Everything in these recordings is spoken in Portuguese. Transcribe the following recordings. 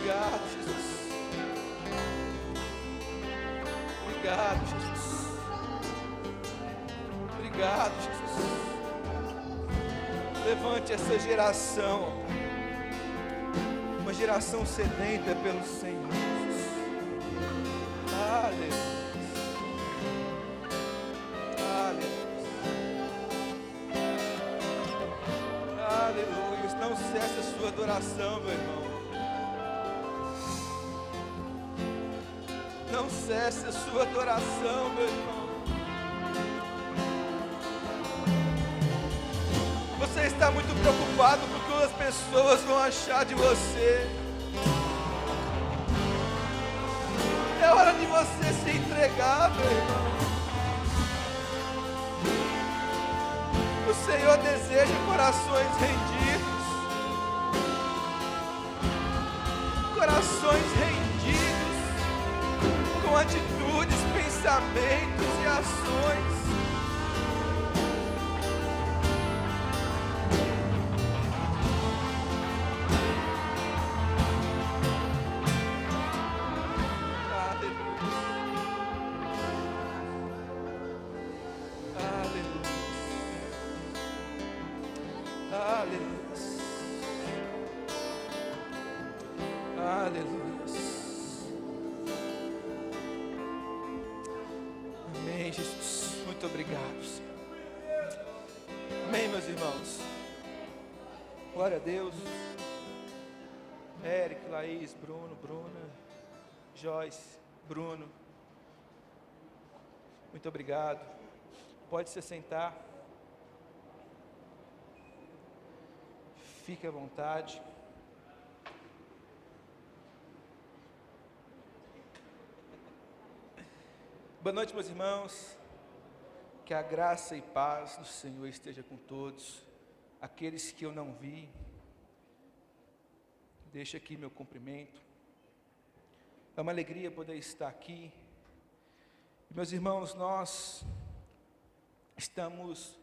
Obrigado, Jesus. Obrigado, Jesus. Obrigado, Jesus. Levante essa geração, uma geração sedenta pelo Senhor, Jesus. Aleluia. Aleluia. Não cesse a sua adoração, meu irmão. Não cesse a sua adoração, meu irmão. Você está muito preocupado com o que as pessoas vão achar de você. É hora de você se entregar, meu irmão. O Senhor deseja corações rendidos, corações rendidos, com atitudes, pensamentos e ações. Obrigado, Senhor. Amém, meus irmãos. Glória a Deus. Eric, Laís, Bruno, Bruna, Joyce, Bruno. Muito obrigado. Pode se sentar. Fique à vontade. Boa noite, meus irmãos. Que a graça e paz do Senhor esteja com todos. Aqueles que eu não vi, deixo aqui meu cumprimento. É uma alegria poder estar aqui. Meus irmãos, nós estamos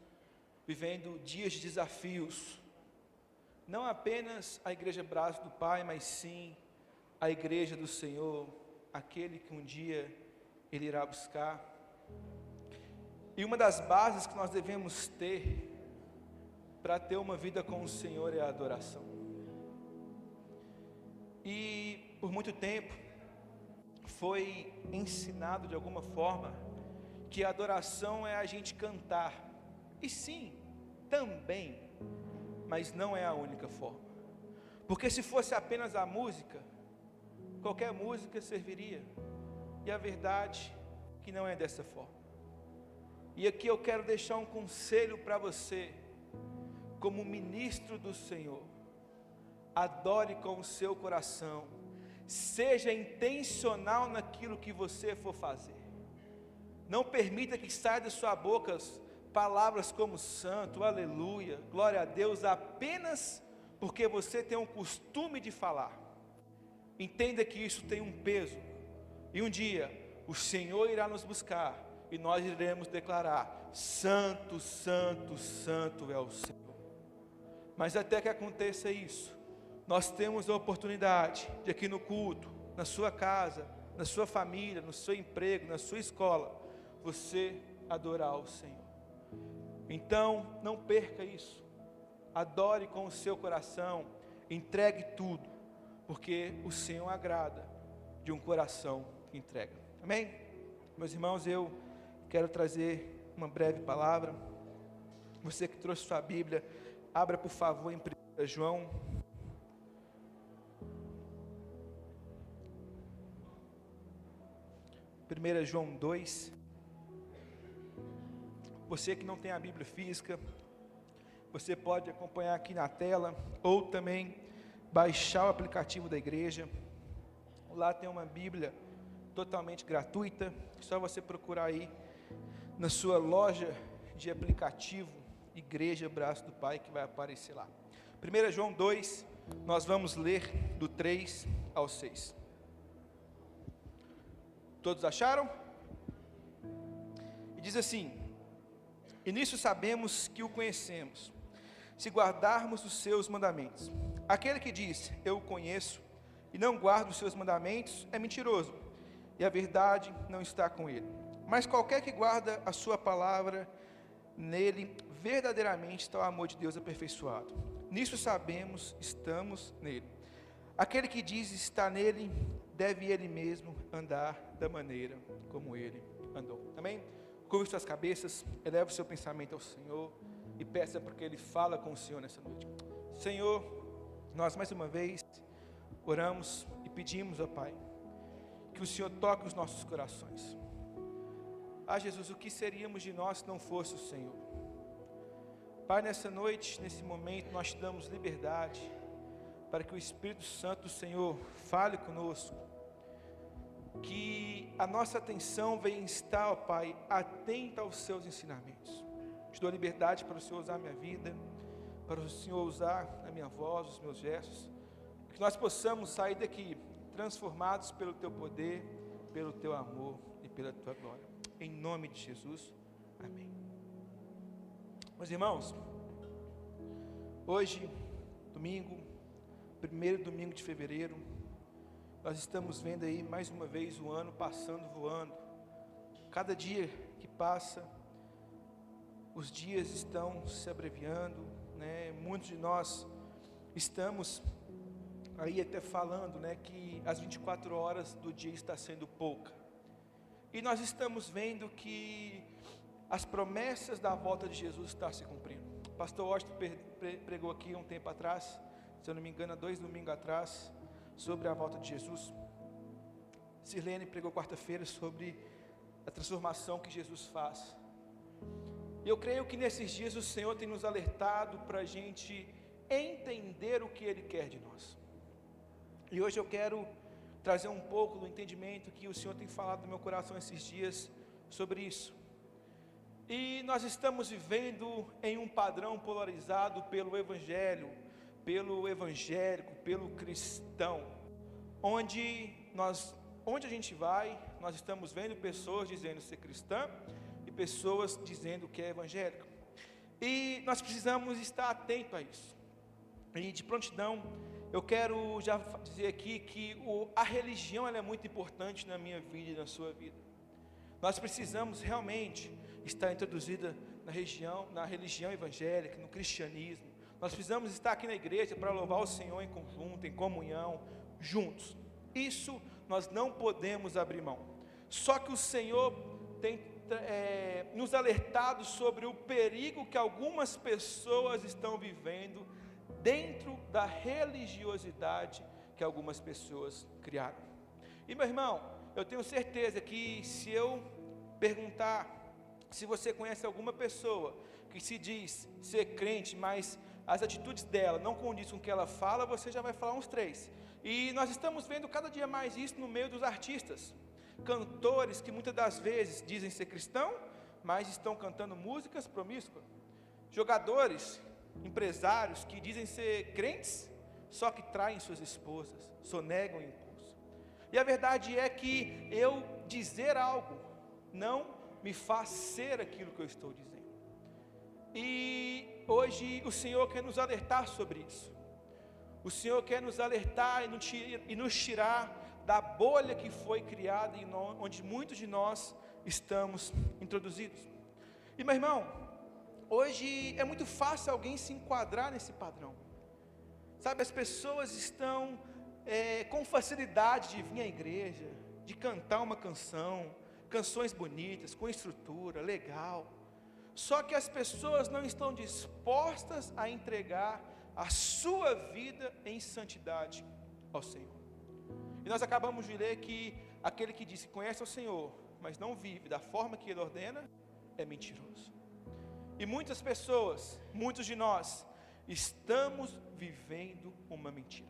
vivendo dias de desafios. Não apenas a Igreja Braço do Pai, mas sim a Igreja do Senhor, aquele que um dia Ele irá buscar. E uma das bases que nós devemos ter para ter uma vida com o Senhor é a adoração. E por muito tempo foi ensinado de alguma forma que a adoração é a gente cantar. E sim, também, mas não é a única forma. Porque se fosse apenas a música, qualquer música serviria. E a verdade é que não é dessa forma. E aqui eu quero deixar um conselho para você, como ministro do Senhor. Adore com o seu coração, seja intencional naquilo que você for fazer. Não permita que saia de sua boca palavras como santo, aleluia, glória a Deus, apenas porque você tem um costume de falar. Entenda que isso tem um peso, e um dia o Senhor irá nos buscar, e nós iremos declarar: santo, santo, santo é o Senhor. Mas até que aconteça isso, nós temos a oportunidade de aqui no culto, na sua casa, na sua família, no seu emprego, na sua escola, você adorar o Senhor. Então, não perca isso. Adore com o seu coração, entregue tudo, porque o Senhor agrada de um coração que entrega. Amém? Meus irmãos, eu quero trazer uma breve palavra. Você que trouxe sua Bíblia, abra por favor em 1 João. João 2. Você que não tem a Bíblia física, você pode acompanhar aqui na tela, ou também baixar o aplicativo da igreja. Lá tem uma Bíblia totalmente gratuita, só você procurar aí na sua loja de aplicativo, Igreja Braço do Pai, que vai aparecer lá. 1 João 2, nós vamos ler do 3 ao 6. Todos acharam? E diz assim: e nisso sabemos que o conhecemos, se guardarmos os seus mandamentos. Aquele que diz, eu o conheço, e não guarda os seus mandamentos, é mentiroso, e a verdade não está com ele. Mas qualquer que guarda a sua palavra, nele verdadeiramente está o amor de Deus aperfeiçoado. Nisso sabemos, estamos nele. Aquele que diz estar nele, deve ele mesmo andar da maneira como ele andou. Amém? Curve suas cabeças, eleve o seu pensamento ao Senhor e peça porque Ele fala com o Senhor nessa noite. Senhor, nós mais uma vez oramos e pedimos, ó Pai, que o Senhor toque os nossos corações. Ah, Jesus, o que seríamos de nós se não fosse o Senhor? Pai, nessa noite, nesse momento, nós te damos liberdade para que o Espírito Santo do Senhor fale conosco, que a nossa atenção venha estar, ó Pai, atenta aos seus ensinamentos. Te dou liberdade para o Senhor usar a minha vida, para o Senhor usar a minha voz, os meus gestos, que nós possamos sair daqui transformados pelo Teu poder, pelo Teu amor e pela Tua glória. Em nome de Jesus, amém. Meus irmãos, hoje, domingo, primeiro domingo de fevereiro, nós estamos vendo aí mais uma vez o ano passando, voando. Cada dia que passa, os dias estão se abreviando, né? Muitos de nós estamos aí até falando, né, que as 24 horas do dia está sendo pouca. E nós estamos vendo que as promessas da volta de Jesus estão se cumprindo. O pastor Washington pregou aqui um tempo atrás, se eu não me engano, 2 domingos atrás, sobre a volta de Jesus. Sirlene pregou quarta-feira sobre a transformação que Jesus faz. E eu creio que nesses dias o Senhor tem nos alertado para a gente entender o que Ele quer de nós. E hoje eu quero trazer um pouco do entendimento que o Senhor tem falado no meu coração esses dias sobre isso. E nós estamos vivendo em um padrão polarizado pelo Evangelho, pelo evangélico, pelo cristão, onde a gente vai, nós estamos vendo pessoas dizendo ser cristã e pessoas dizendo que é evangélico. E nós precisamos estar atentos a isso. E de prontidão, eu quero já dizer aqui que a religião ela é muito importante na minha vida e na sua vida. Nós precisamos realmente estar introduzida na religião evangélica, no cristianismo. Nós precisamos estar aqui na igreja para louvar o Senhor em conjunto, em comunhão, juntos. Isso nós não podemos abrir mão. Só que o Senhor tem nos alertado sobre o perigo que algumas pessoas estão vivendo dentro da religiosidade que algumas pessoas criaram. E meu irmão, eu tenho certeza que se eu perguntar se você conhece alguma pessoa que se diz ser crente, mas as atitudes dela não condizem com o que ela fala, você já vai falar uns 3. E nós estamos vendo cada dia mais isso no meio dos artistas. Cantores que muitas das vezes dizem ser cristão, mas estão cantando músicas promíscuas. Jogadores, empresários que dizem ser crentes, só que traem suas esposas, sonegam o impulso. E a verdade é que eu dizer algo não me faz ser aquilo que eu estou dizendo. E hoje o Senhor quer nos alertar sobre isso. O Senhor quer nos alertar e nos tirar da bolha que foi criada e onde muitos de nós estamos introduzidos. E meu irmão, hoje é muito fácil alguém se enquadrar nesse padrão. Sabe, as pessoas estão com facilidade de vir à igreja, de cantar uma canção, canções bonitas, com estrutura, legal. Só que as pessoas não estão dispostas a entregar a sua vida em santidade ao Senhor. E nós acabamos de ler que aquele que diz que conhece ao Senhor, mas não vive da forma que Ele ordena, é mentiroso. E muitas pessoas, muitos de nós, estamos vivendo uma mentira.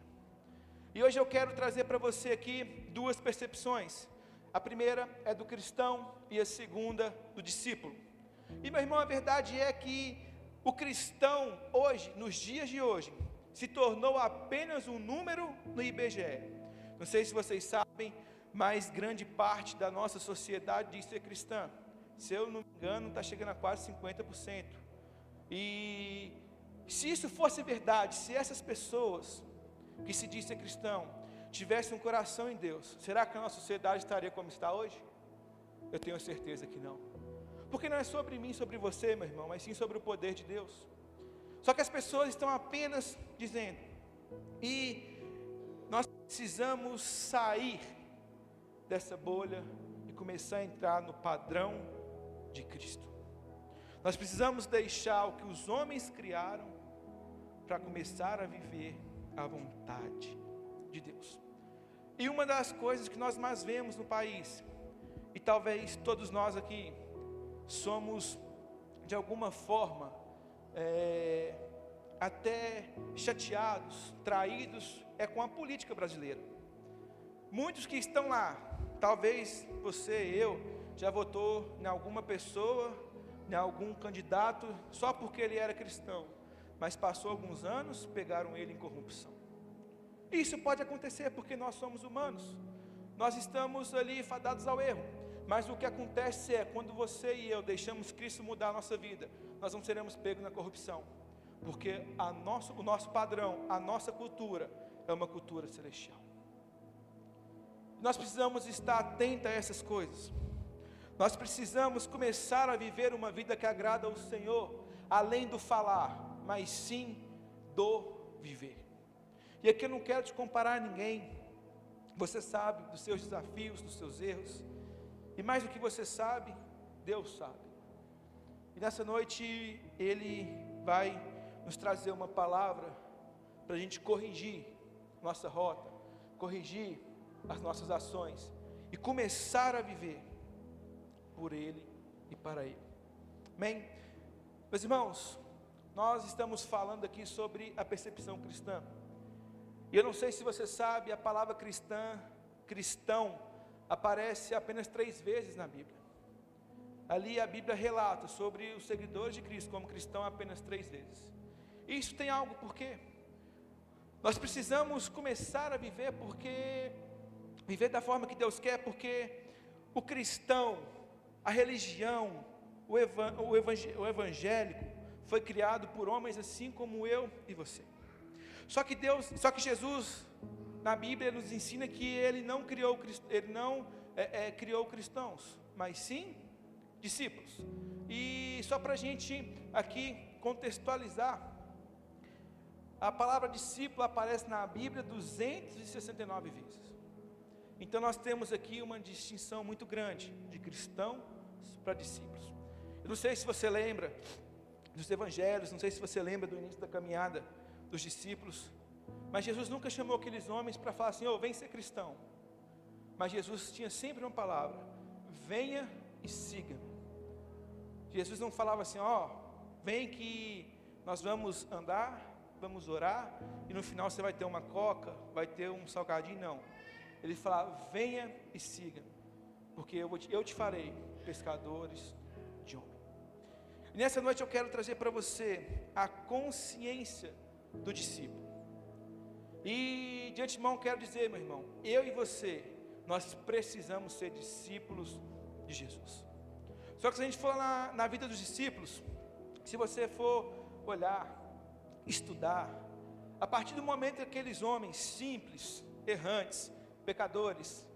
E hoje eu quero trazer para você aqui 2 percepções. A primeira é do cristão e a segunda do discípulo. E meu irmão, a verdade é que o cristão hoje, nos dias de hoje, se tornou apenas um número no IBGE. Não sei se vocês sabem, mas grande parte da nossa sociedade diz ser cristã. Se eu não me engano, está chegando a quase 50%. E se isso fosse verdade, se essas pessoas que se dizem ser cristão tivesse um coração em Deus, será que a nossa sociedade estaria como está hoje? Eu tenho certeza que não. Porque não é sobre mim, sobre você, meu irmão, mas sim sobre o poder de Deus. Só que as pessoas estão apenas dizendo, e nós precisamos sair dessa bolha e começar a entrar no padrão de Cristo. Nós precisamos deixar o que os homens criaram para começar a viver a vontade de Deus. E uma das coisas que nós mais vemos no país, e talvez todos nós aqui somos de alguma forma até chateados, traídos, é com a política brasileira. Muitos que estão lá, talvez você e eu já votou em alguma pessoa, em algum candidato, só porque ele era cristão, mas passou alguns anos, pegaram ele em corrupção. Isso pode acontecer porque nós somos humanos, nós estamos ali fadados ao erro. Mas o que acontece é, quando você e eu deixamos Cristo mudar a nossa vida, nós não seremos pegos na corrupção, porque o nosso padrão, a nossa cultura, é uma cultura celestial. Nós precisamos estar atentos a essas coisas. Nós precisamos começar a viver uma vida que agrada ao Senhor, além do falar, mas sim do viver. E aqui eu não quero te comparar a ninguém. Você sabe dos seus desafios, dos seus erros, e mais do que você sabe, Deus sabe. E nessa noite Ele vai nos trazer uma palavra para a gente corrigir nossa rota, corrigir as nossas ações e começar a viver por Ele e para Ele. Amém? Meus irmãos, nós estamos falando aqui sobre a percepção cristã. E eu não sei se você sabe, a palavra cristão, aparece apenas 3 vezes na Bíblia. Ali a Bíblia relata sobre os seguidores de Cristo como cristão apenas 3 vezes. E isso tem algo por quê? Nós precisamos começar a viver viver da forma que Deus quer, porque o cristão, a religião, o evangélico foi criado por homens assim como eu e você. Só que Jesus, na Bíblia, nos ensina que Ele não criou cristãos, mas sim discípulos. E só para a gente aqui contextualizar, a palavra discípulo aparece na Bíblia 269 vezes. Então nós temos aqui uma distinção muito grande de cristãos para discípulos. Eu não sei se você lembra dos evangelhos, não sei se você lembra do início da caminhada dos discípulos, mas Jesus nunca chamou aqueles homens para falar assim, vem ser cristão. Mas Jesus tinha sempre uma palavra, venha e siga-me. Jesus não falava assim, vem que nós vamos andar, vamos orar, e no final você vai ter uma coca, vai ter um salgadinho, não. Ele falava, venha e siga-me, porque eu te farei pescadores de homem. E nessa noite eu quero trazer para você a consciência do discípulo. E de antemão quero dizer, meu irmão, eu e você, nós precisamos ser discípulos de Jesus. Só que se a gente for na vida dos discípulos, se você for olhar, estudar, a partir do momento que aqueles homens simples, errantes, pecadores,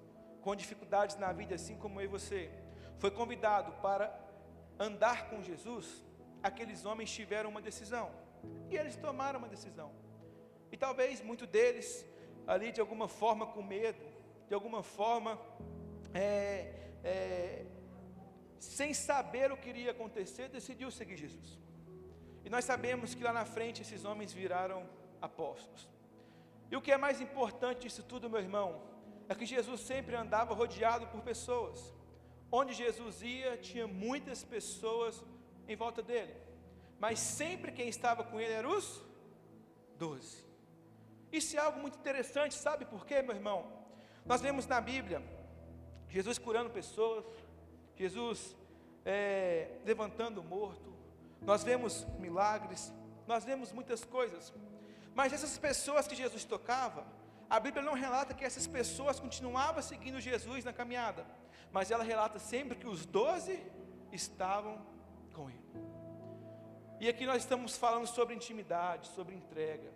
com dificuldades na vida, assim como eu e você, foi convidado para andar com Jesus, aqueles homens tiveram uma decisão, e eles tomaram uma decisão, e talvez muitos deles, ali de alguma forma com medo, de alguma forma, sem saber o que iria acontecer, decidiu seguir Jesus. E nós sabemos que lá na frente esses homens viraram apóstolos. E o que é mais importante disso tudo, meu irmão, é que Jesus sempre andava rodeado por pessoas. Onde Jesus ia, tinha muitas pessoas em volta dele, mas sempre quem estava com ele eram os 12. Isso é algo muito interessante, sabe por quê, meu irmão? Nós vemos na Bíblia Jesus curando pessoas, Jesus levantando o morto, nós vemos milagres, nós vemos muitas coisas, mas essas pessoas que Jesus tocava, a Bíblia não relata que essas pessoas continuavam seguindo Jesus na caminhada, mas ela relata sempre que os 12 estavam com ele. E aqui nós estamos falando sobre intimidade, sobre entrega.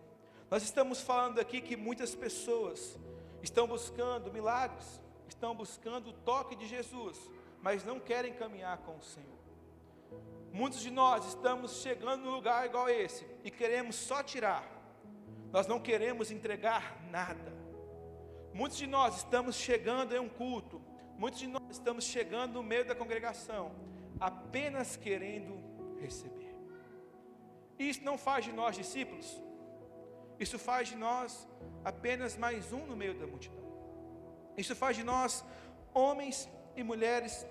Nós estamos falando aqui que muitas pessoas estão buscando milagres, estão buscando o toque de Jesus, mas não querem caminhar com o Senhor. Muitos de nós estamos chegando num lugar igual a esse e queremos só tirar, nós não queremos entregar nada. Muitos de nós estamos chegando em um culto, muitos de nós estamos chegando no meio da congregação, apenas querendo receber. E isso não faz de nós discípulos, isso faz de nós apenas mais um no meio da multidão. Isso faz de nós homens e mulheres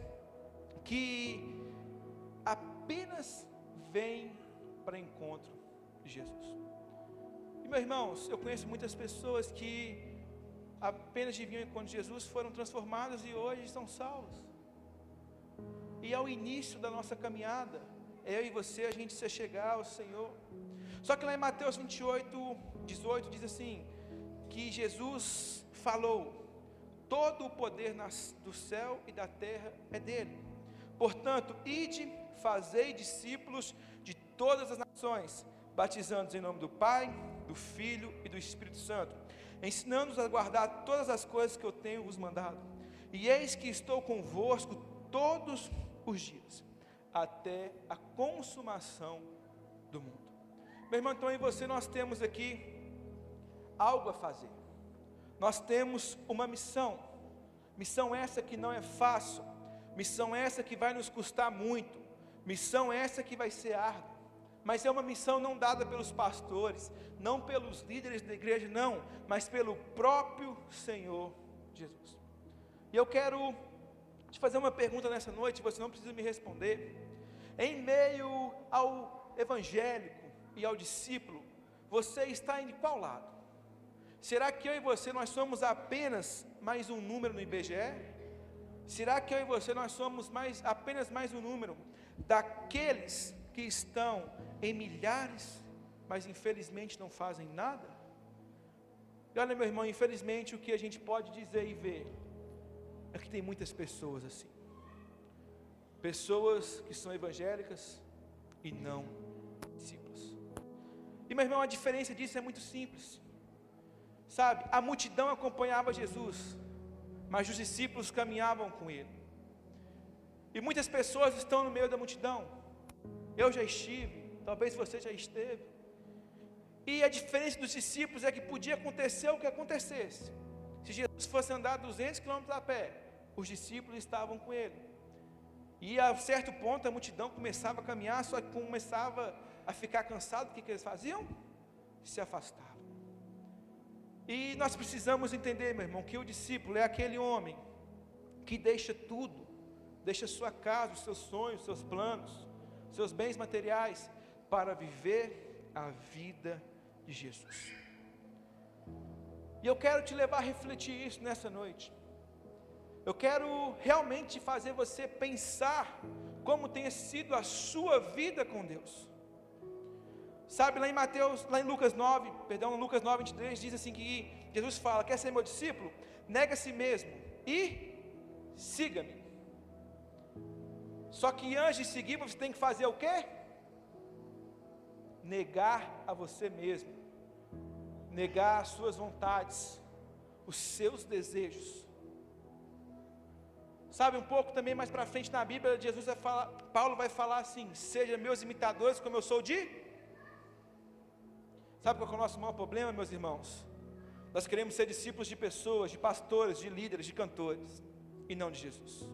que apenas vêm para encontro de Jesus. E meus irmãos, eu conheço muitas pessoas que apenas de vir ao encontro de Jesus foram transformadas e hoje estão salvos. E ao início da nossa caminhada, eu e você, a gente se chegar ao Senhor. Só que lá em Mateus 28, 18 diz assim, que Jesus falou: todo o poder do céu e da terra é dele. Portanto, ide, fazei discípulos de todas as nações, batizando-os em nome do Pai, do Filho e do Espírito Santo, ensinando-os a guardar todas as coisas que eu tenho vos mandado. E eis que estou convosco todos os dias, até a consumação do mundo. Meu irmão, então eu e você, nós temos aqui algo a fazer. Nós temos uma missão. Missão essa que não é fácil. Missão essa que vai nos custar muito. Missão essa que vai ser árdua. Mas é uma missão não dada pelos pastores, não pelos líderes da igreja, não, mas pelo próprio Senhor Jesus. E eu quero te fazer uma pergunta nessa noite, você não precisa me responder. Em meio ao evangélico e ao discípulo, você está em qual lado? Será que eu e você, nós somos apenas mais um número no IBGE? Será que eu e você, nós somos apenas mais um número daqueles que estão em milhares, mas infelizmente não fazem nada? E olha, meu irmão, infelizmente o que a gente pode dizer e ver é que tem muitas pessoas assim, pessoas que são evangélicas e não discípulos. E meu irmão, a diferença disso é muito simples, sabe? A multidão acompanhava Jesus, mas os discípulos caminhavam com ele. E muitas pessoas estão no meio da multidão. Eu já estive, talvez você já esteve. E a diferença dos discípulos é que podia acontecer o que acontecesse. Se Jesus fosse andar 200 quilômetros a pé, os discípulos estavam com ele. E a certo ponto a multidão começava a caminhar, só que começava a ficar cansado. O que eles faziam? Se afastavam. E nós precisamos entender, meu irmão, que o discípulo é aquele homem que deixa tudo, deixa sua casa, os seus sonhos, seus planos, seus bens materiais, para viver a vida de Jesus. E eu quero te levar a refletir isso nessa noite. Eu quero realmente fazer você pensar como tem sido a sua vida com Deus. Sabe, lá em Lucas 9, 23, diz assim que Jesus fala: quer ser meu discípulo? Nega a si mesmo e siga-me. Só que antes de seguir, você tem que fazer o quê? Negar a você mesmo, negar as suas vontades, os seus desejos. Sabe, um pouco também mais para frente na Bíblia, Paulo vai falar assim: sejam meus imitadores como eu sou de... Sabe qual é o nosso maior problema, meus irmãos? Nós queremos ser discípulos de pessoas, de pastores, de líderes, de cantores, e não de Jesus.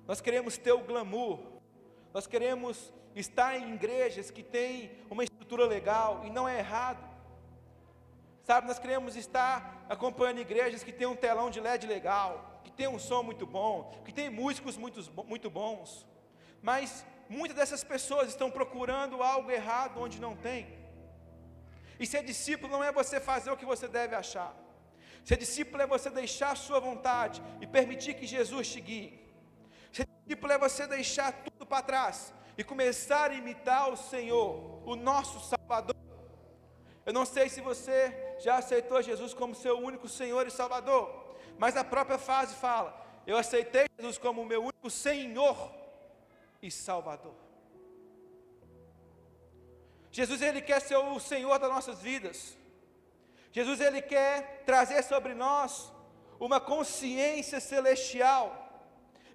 Nós queremos ter o glamour, nós queremos estar em igrejas que têm uma estrutura legal, e não é errado. Sabe, nós queremos estar acompanhando igrejas que têm um telão de LED legal, que tem um som muito bom, que tem músicos muito bons, mas muitas dessas pessoas estão procurando algo errado onde não tem. E ser discípulo não é você fazer o que você deve achar. Ser discípulo é você deixar a sua vontade e permitir que Jesus te guie. Ser discípulo é você deixar tudo para trás e começar a imitar o Senhor, o nosso Salvador. Eu não sei se você já aceitou Jesus como seu único Senhor e Salvador, mas a própria frase fala: eu aceitei Jesus como o meu único Senhor e Salvador. Jesus, Ele quer ser o Senhor das nossas vidas. Jesus, Ele quer trazer sobre nós uma consciência celestial.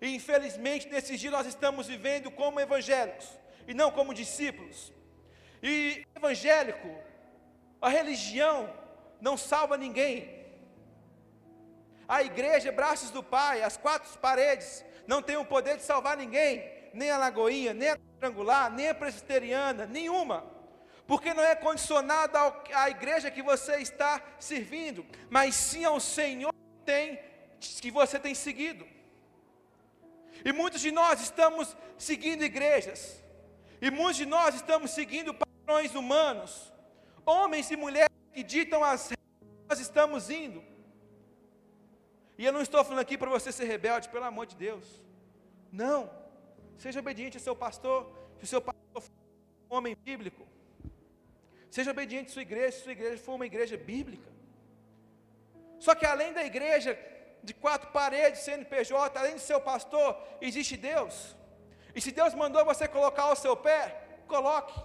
E infelizmente nesses dias nós estamos vivendo como evangélicos e não como discípulos. E evangélico, a religião não salva ninguém. A igreja, braços do Pai, as quatro paredes, não tem o poder de salvar ninguém, nem a Lagoinha, nem a Quadrangular, nem a Presbiteriana, nenhuma, porque não é condicionada à igreja que você está servindo, mas sim ao Senhor que você tem seguido. E muitos de nós estamos seguindo igrejas, e muitos de nós estamos seguindo padrões humanos, homens e mulheres que ditam as regras que nós estamos indo. E eu não estou falando aqui para você ser rebelde, pelo amor de Deus. Não. Seja obediente ao seu pastor, se o seu pastor for um homem bíblico. Seja obediente à sua igreja, se a sua igreja for uma igreja bíblica. Só que além da igreja de quatro paredes, CNPJ, além do seu pastor, existe Deus. E se Deus mandou você colocar o seu pé, coloque.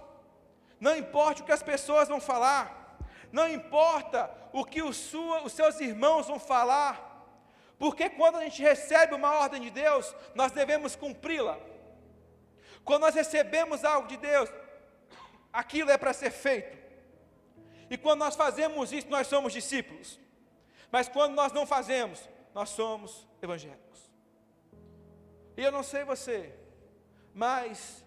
Não importa o que as pessoas vão falar. Não importa o que os seus irmãos vão falar. Porque quando a gente recebe uma ordem de Deus, nós devemos cumpri-la. Quando nós recebemos algo de Deus, aquilo é para ser feito. E quando nós fazemos isso, nós somos discípulos. Mas quando nós não fazemos, nós somos evangélicos. E eu não sei você, mas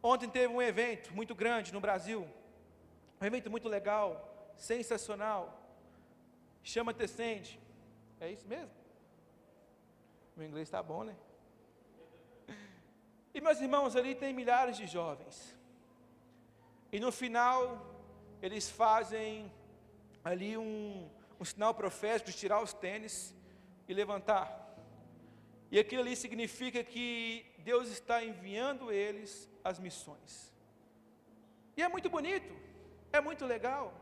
ontem teve um evento muito grande no Brasil, um evento muito legal, sensacional, chama Descende. É isso mesmo? Meu inglês está bom, né? E meus irmãos, ali tem milhares de jovens. E no final, eles fazem ali um sinal profético de tirar os tênis e levantar. E aquilo ali significa que Deus está enviando eles às missões. E é muito bonito, é muito legal.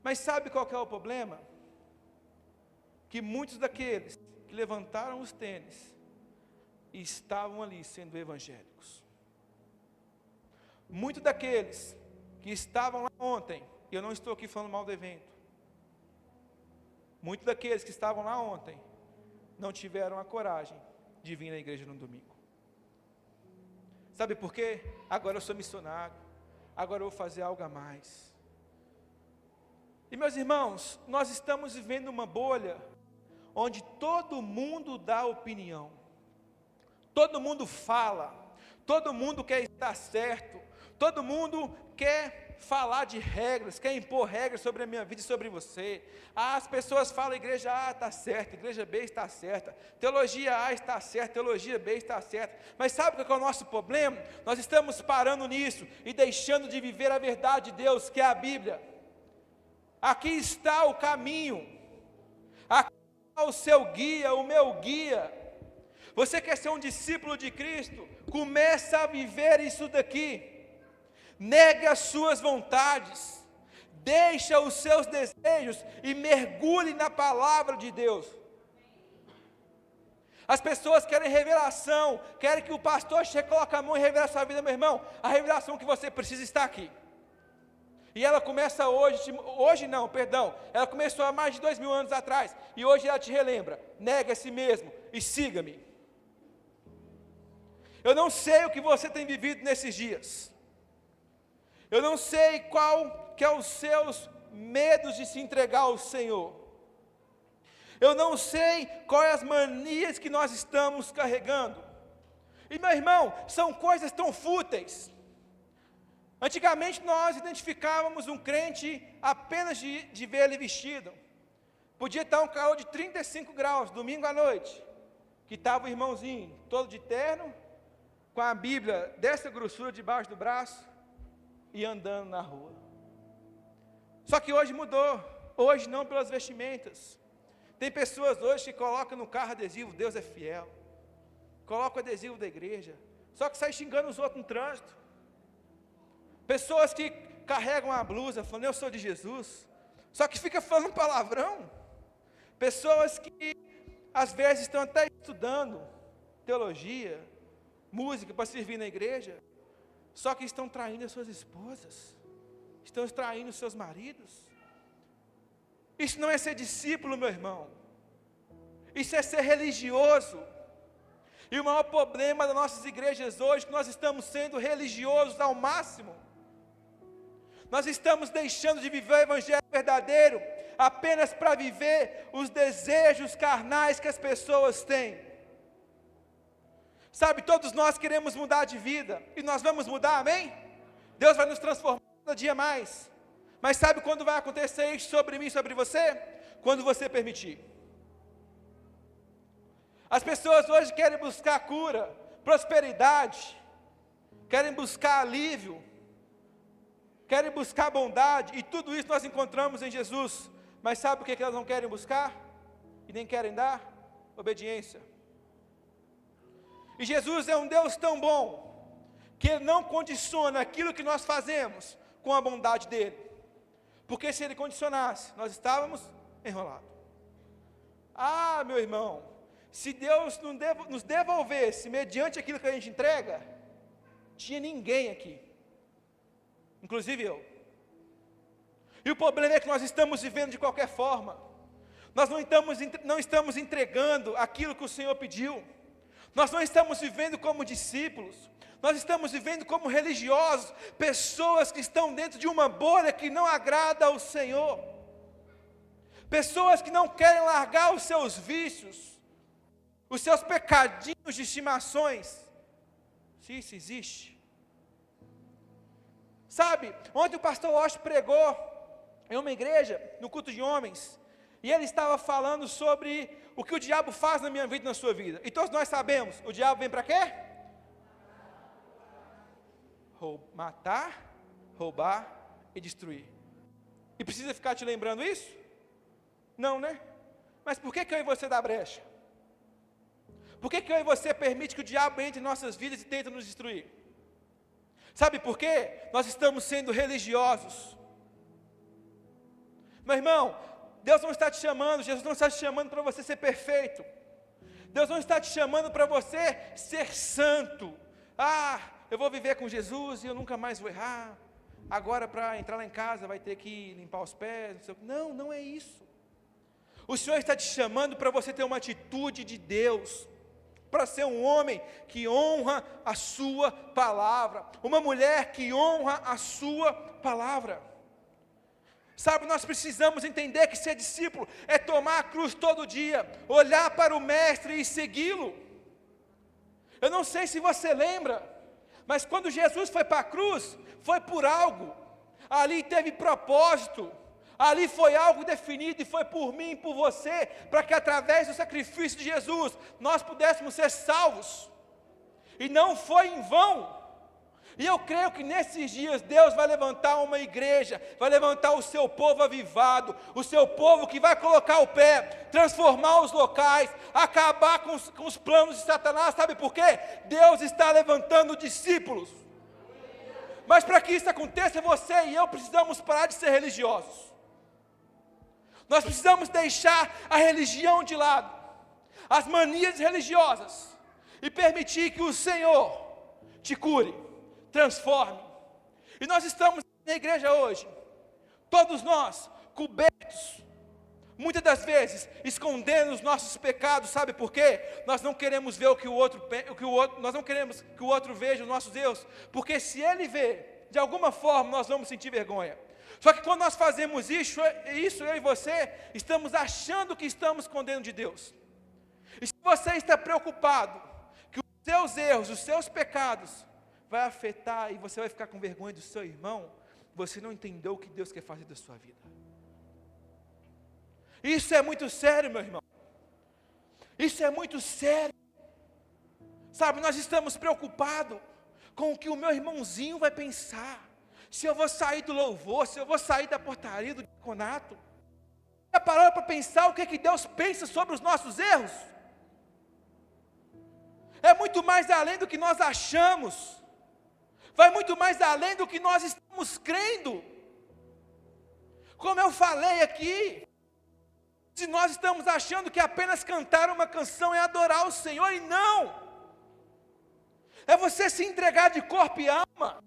Mas sabe qual que é o problema? Que muitos daqueles que levantaram os tênis e estavam ali sendo evangélicos. Muitos daqueles que estavam lá ontem, e eu não estou aqui falando mal do evento, muitos daqueles que estavam lá ontem não tiveram a coragem de vir na igreja no domingo. Sabe por quê? Agora eu sou missionário, agora eu vou fazer algo a mais. E meus irmãos, nós estamos vivendo uma bolha onde todo mundo dá opinião, todo mundo fala, todo mundo quer estar certo, todo mundo quer falar de regras, quer impor regras sobre a minha vida e sobre você. As pessoas falam, igreja A está certa, igreja B está certa, teologia A está certa, teologia B está certa. Mas sabe qual é o nosso problema? Nós estamos parando nisso e deixando de viver a verdade de Deus, que é a Bíblia. Aqui está o caminho, aqui está o seu guia, o meu guia. Você quer ser um discípulo de Cristo? Começa a viver isso daqui. Negue as suas vontades, deixa os seus desejos e mergulhe na palavra de Deus. As pessoas querem revelação, querem que o pastor chegue, coloque a mão e revele a sua vida, meu irmão. A revelação que você precisa está aqui. E ela começa ela começou há mais de 2000 anos atrás, e hoje ela te relembra, nega a si mesmo e siga-me. Eu não sei o que você tem vivido nesses dias, eu não sei qual que é os seus medos de se entregar ao Senhor, eu não sei quais as manias que nós estamos carregando, e meu irmão, são coisas tão fúteis. Antigamente nós identificávamos um crente apenas de ver ele vestido. Podia estar um calor de 35 graus, domingo à noite, que estava o irmãozinho, todo de terno, com a Bíblia dessa grossura debaixo do braço, e andando na rua. Só que hoje mudou, hoje não pelas vestimentas. Tem pessoas hoje que colocam no carro adesivo, Deus é fiel, coloca o adesivo da igreja, só que sai xingando os outros no trânsito. Pessoas que carregam a blusa, falando, eu sou de Jesus, só que fica falando palavrão. Pessoas que, às vezes, estão até estudando teologia, música, para servir na igreja, só que estão traindo as suas esposas, estão traindo os seus maridos. Isso não é ser discípulo, meu irmão. Isso é ser religioso. E o maior problema das nossas igrejas hoje é que nós estamos sendo religiosos ao máximo. Nós estamos deixando de viver o evangelho verdadeiro apenas para viver os desejos carnais que as pessoas têm. Sabe, todos nós queremos mudar de vida, e nós vamos mudar, amém? Deus vai nos transformar cada dia mais. Mas sabe quando vai acontecer isso sobre mim, sobre você? Quando você permitir. As pessoas hoje querem buscar cura, prosperidade, querem buscar alívio, querem buscar bondade, e tudo isso nós encontramos em Jesus. Mas sabe o que elas não querem buscar? E nem querem dar? Obediência. E Jesus é um Deus tão bom, que Ele não condiciona aquilo que nós fazemos com a bondade dEle. Porque se Ele condicionasse, nós estávamos enrolados. Ah, meu irmão, se Deus nos devolvesse mediante aquilo que a gente entrega, tinha ninguém aqui, inclusive eu. E o problema é que nós estamos vivendo de qualquer forma. Nós não estamos entregando aquilo que o Senhor pediu. Nós não estamos vivendo como discípulos. Nós estamos vivendo como religiosos, pessoas que estão dentro de uma bolha que não agrada ao Senhor. Pessoas que não querem largar os seus vícios, os seus pecadinhos de estimações, se isso existe. Sabe, ontem o pastor Osh pregou em uma igreja, no culto de homens, e ele estava falando sobre o que o diabo faz na minha vida e na sua vida. E todos nós sabemos, o diabo vem para quê? Matar, roubar e destruir. E precisa ficar te lembrando isso? Não, né? Mas por que eu e você dá brecha? Por que eu e você permite que o diabo entre em nossas vidas e tenta nos destruir? Sabe por quê? Nós estamos sendo religiosos. Meu irmão, Deus não está te chamando, Jesus não está te chamando para você ser perfeito. Deus não está te chamando para você ser santo. Ah, eu vou viver com Jesus e eu nunca mais vou errar. Agora para entrar lá em casa vai ter que limpar os pés. Não, não é isso. O Senhor está te chamando para você ter uma atitude de Deus, para ser um homem que honra a sua palavra, uma mulher que honra a sua palavra. Sabe, nós precisamos entender que ser discípulo é tomar a cruz todo dia, olhar para o Mestre e segui-lo. Eu não sei se você lembra, mas quando Jesus foi para a cruz, foi por algo, ali teve propósito, ali foi algo definido e foi por mim e por você, para que através do sacrifício de Jesus, nós pudéssemos ser salvos, e não foi em vão. E eu creio que nesses dias Deus vai levantar uma igreja, vai levantar o seu povo avivado, o seu povo que vai colocar o pé, transformar os locais, acabar com os planos de Satanás. Sabe por quê? Deus está levantando discípulos. Mas para que isso aconteça, você e eu precisamos parar de ser religiosos. Nós precisamos deixar a religião de lado, as manias religiosas, e permitir que o Senhor te cure, transforme. E nós estamos na igreja hoje, todos nós cobertos, muitas das vezes escondendo os nossos pecados. Sabe por quê? Nós não queremos ver nós não queremos que o outro veja os nossos erros, porque se ele vê, de alguma forma nós vamos sentir vergonha. Só que quando nós fazemos isso, eu e você, estamos achando que estamos escondendo de Deus. E se você está preocupado que os seus erros, os seus pecados vai afetar e você vai ficar com vergonha do seu irmão, você não entendeu o que Deus quer fazer da sua vida. Isso é muito sério, meu irmão. Isso é muito sério. Sabe, nós estamos preocupados com o que o meu irmãozinho vai pensar. Se eu vou sair do louvor, se eu vou sair da portaria do diaconato. Já parou para pensar o que Deus pensa sobre os nossos erros? É muito mais além do que nós achamos. Vai muito mais além do que nós estamos crendo. Como eu falei aqui, se nós estamos achando que apenas cantar uma canção é adorar o Senhor, e não. É você se entregar de corpo e alma.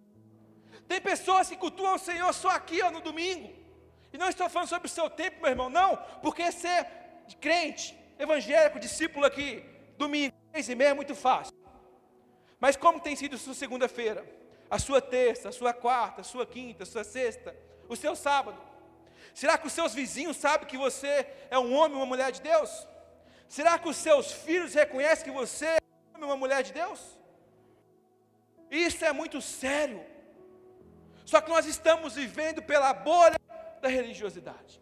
Tem pessoas que cultuam o Senhor só aqui no domingo, E não estou falando sobre o seu tempo, meu irmão, não, porque ser crente, evangélico, discípulo aqui, domingo, 6h30 é muito fácil. Mas como tem sido a sua segunda-feira, a sua terça, a sua quarta, a sua quinta, a sua sexta, o seu sábado? Será que os seus vizinhos sabem que você é um homem ou uma mulher de Deus? Será que os seus filhos reconhecem que você é um homem ou uma mulher de Deus? Isso é muito sério. Só que nós estamos vivendo pela bolha da religiosidade.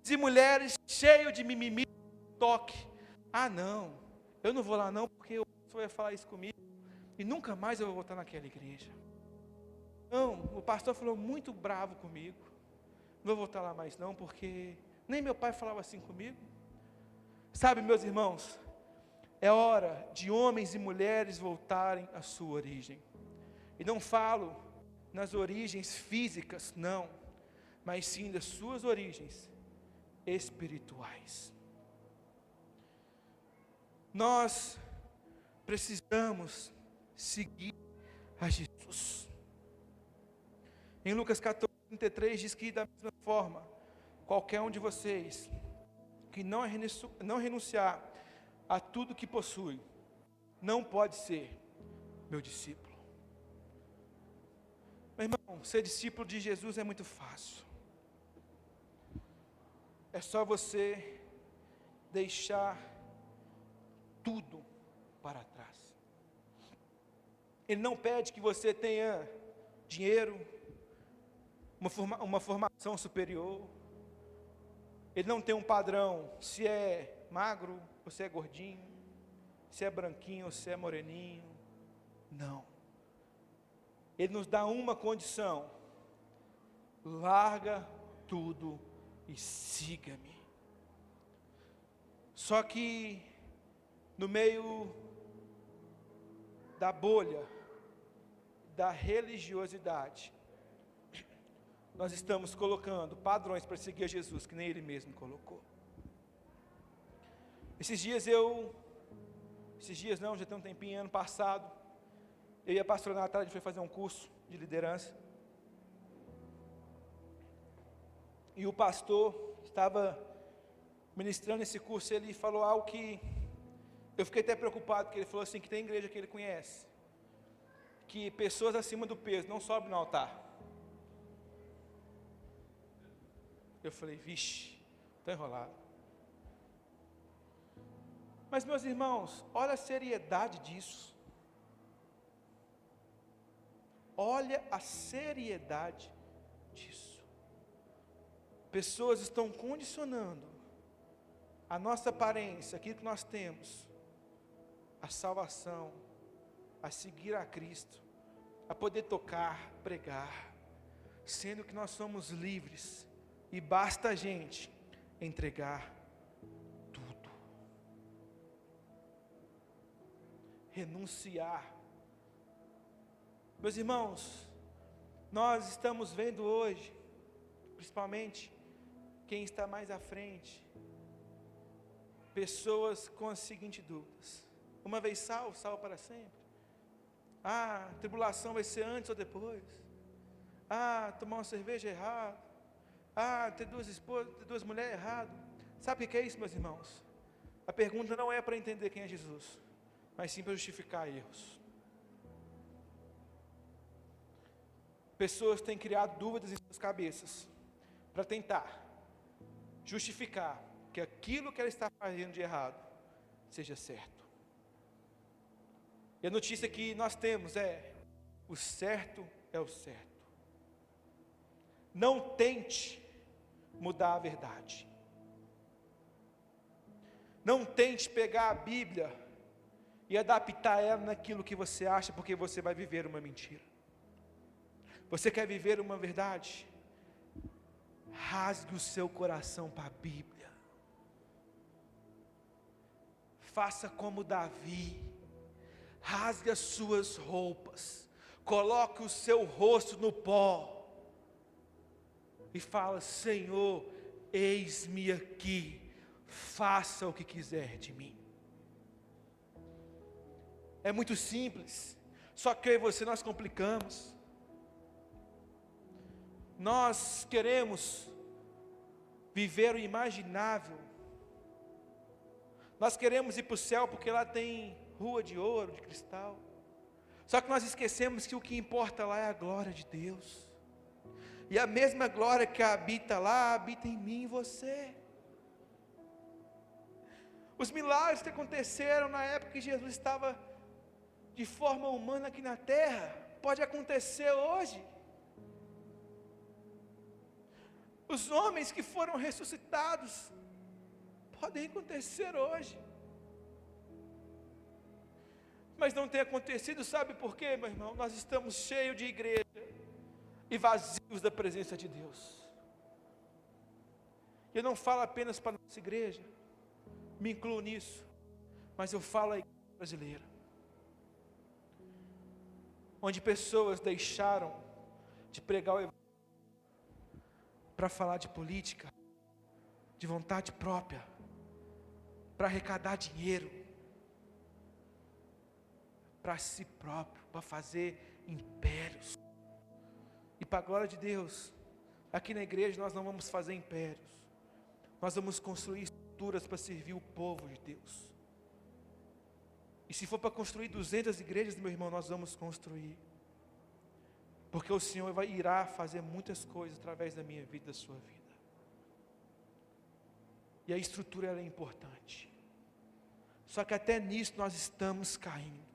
E mulheres cheios de mimimi, toque. Ah não, eu não vou lá não, porque o pastor vai falar isso comigo, e nunca mais eu vou voltar naquela igreja. Não, o pastor falou muito bravo comigo, não vou voltar lá mais não, porque nem meu pai falava assim comigo. Sabe, meus irmãos, é hora de homens e mulheres voltarem à sua origem. E não falo nas origens físicas, não, mas sim das suas origens espirituais. Nós precisamos seguir a Jesus. Em Lucas 14:33 diz que da mesma forma, qualquer um de vocês que não renunciar a tudo que possui, não pode ser meu discípulo. Meu irmão, ser discípulo de Jesus é muito fácil. É só você deixar tudo para trás. Ele não pede que você tenha dinheiro, uma formação superior. Ele não tem um padrão, se é magro ou se é gordinho, se é branquinho ou se é moreninho. Não. Ele nos dá uma condição: larga tudo e siga-me. Só que no meio da bolha da religiosidade, nós estamos colocando padrões para seguir a Jesus que nem Ele mesmo colocou. Esses dias não, já tem um tempinho, ano passado, eu e a pastora Natália, a gente foi fazer um curso de liderança, e o pastor estava ministrando esse curso, ele falou algo que eu fiquei até preocupado, porque ele falou assim, que tem igreja que ele conhece, que pessoas acima do peso não sobem no altar. Eu falei, vixe, estou enrolado. Mas meus irmãos, olha a seriedade disso. Olha a seriedade disso. Pessoas estão condicionando a nossa aparência, aquilo que nós temos, a salvação, a seguir a Cristo, a poder tocar, pregar, sendo que nós somos livres e basta a gente entregar tudo, renunciar. Meus irmãos, nós estamos vendo hoje, principalmente quem está mais à frente, pessoas com as seguintes dúvidas: uma vez salvo, salvo para sempre. Ah, tribulação vai ser antes ou depois? Ah, tomar uma cerveja errado. Ah, ter duas esposas, ter duas mulheres errado. Sabe o que é isso, meus irmãos? A pergunta não é para entender quem é Jesus, mas sim para justificar erros. Pessoas têm criado dúvidas em suas cabeças para tentar justificar que aquilo que ela está fazendo de errado seja certo. E a notícia que nós temos é: o certo é o certo. Não tente mudar a verdade. Não tente pegar a Bíblia e adaptar ela naquilo que você acha, porque você vai viver uma mentira. Você quer viver uma verdade? Rasgue o seu coração para a Bíblia. Faça como Davi. Rasgue as suas roupas. Coloque o seu rosto no pó. E fala: Senhor, eis-me aqui. Faça o que quiser de mim. É muito simples. Só que eu e você nós complicamos. Nós queremos viver o imaginável. Nós queremos ir para o céu porque lá tem rua de ouro, de cristal. Só que nós esquecemos que o que importa lá é a glória de Deus. E a mesma glória que habita lá, habita em mim e você. Os milagres que aconteceram na época que Jesus estava de forma humana aqui na terra, pode acontecer hoje. Os homens que foram ressuscitados, podem acontecer hoje. Mas não tem acontecido, sabe por quê, meu irmão? Nós estamos cheios de igreja e vazios da presença de Deus. Eu não falo apenas para a nossa igreja, me incluo nisso, mas eu falo à igreja brasileira, onde pessoas deixaram de pregar o evangelho para falar de política, de vontade própria, para arrecadar dinheiro, para si próprio, para fazer impérios. E para a glória de Deus, aqui na igreja nós não vamos fazer impérios, nós vamos construir estruturas para servir o povo de Deus. E se for para construir 200 igrejas, meu irmão, nós vamos construir, porque o Senhor irá fazer muitas coisas através da minha vida e da sua vida. E a estrutura ela é importante. Só que até nisso nós estamos caindo.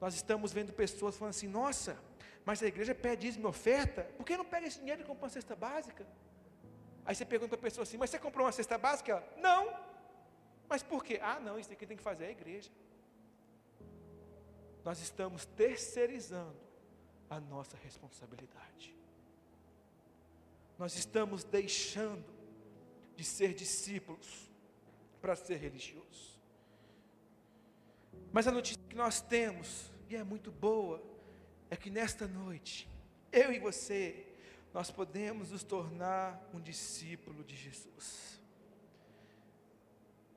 Nós estamos vendo pessoas falando assim: nossa, mas a igreja pede dízimo e oferta, por que não pega esse dinheiro e compra uma cesta básica? Aí você pergunta para a pessoa assim: mas você comprou uma cesta básica? Ela: não. Mas por quê? Ah não, isso aqui tem que fazer a igreja. Nós estamos terceirizando a nossa responsabilidade. Nós estamos deixando de ser discípulos para ser religiosos. Mas a notícia que nós temos, e é muito boa, é que nesta noite, eu e você, nós podemos nos tornar um discípulo de Jesus.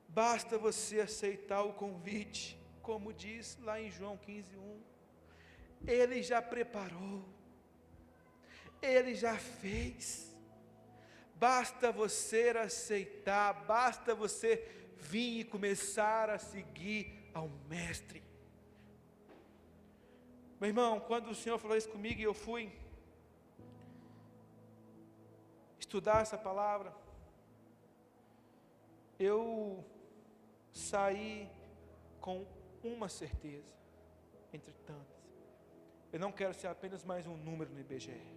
Basta você aceitar o convite, como diz lá em João 15:1. Ele já preparou, Ele já fez. Basta você aceitar, basta você vir e começar a seguir ao Mestre. Meu irmão, quando o Senhor falou isso comigo e eu fui estudar essa palavra, eu saí com uma certeza, entre tantas: eu não quero ser apenas mais um número no IBGE.